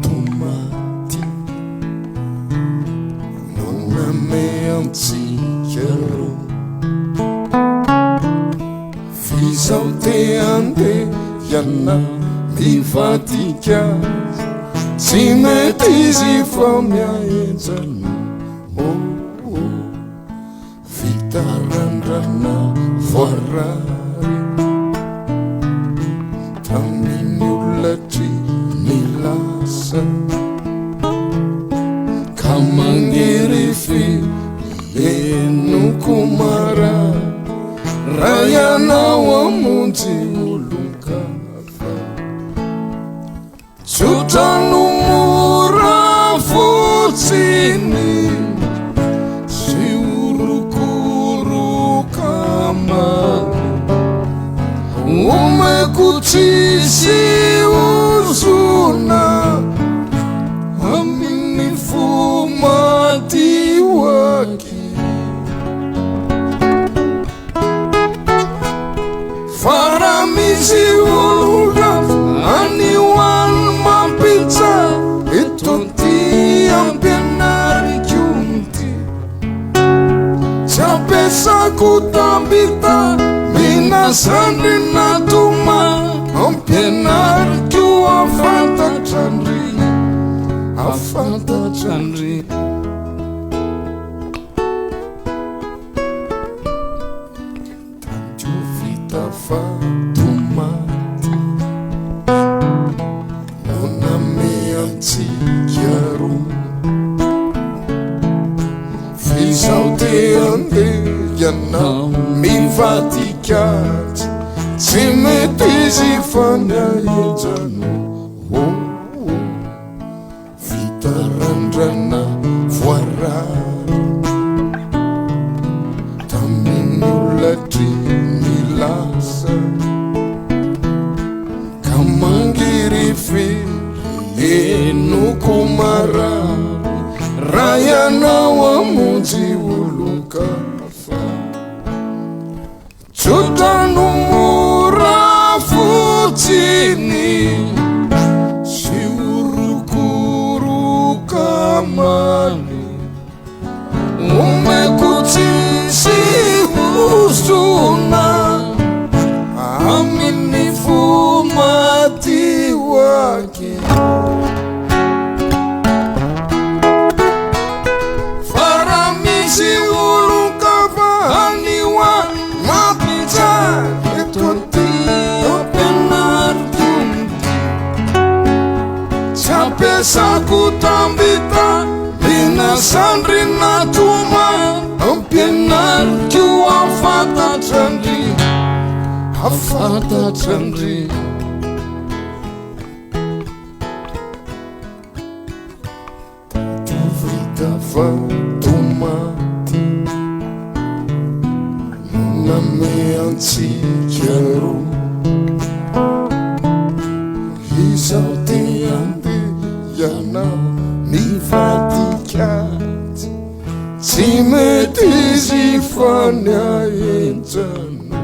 tomaty noname antsika roa fizao te andehana mivadika tsy mety izy fa miaenjana vitarandrana voarary tamin'ny olatry ny lasa ka magnery filenoko mara raha ianao amonjy olon-kafa tsotrano mora fotsiny sy orokoroka mamy omeko tsisy ozona amin'ny fo matioaky fara misy ologafa anioany mampitsa eto ty ampianariko ty tsy ampiasako tambita minasandry natoma ampianariko afantatrandry tanjo vita fa tomaty noname antsika roa fizao te andehanao mivadikatsy tsy mety izy fa miaenjano vitarandrana voarary tamin'ny olatry ny lasa ka mangiry filenoko marary raha ianao amonjy olon-kafa tsotrano mora fotsiny sy orokoroka mamy omeko tsisy ozona amin'ny fo matioaky fara misy olon-kafa anioany mampitsa eto ty ampianariko tsy ampiasako tambita minasandry natoma ampianariko afantatrandry vita fa tomaty noname antsika roa izao te andehanao mivadikatsy tsy mety izy fa miaenjana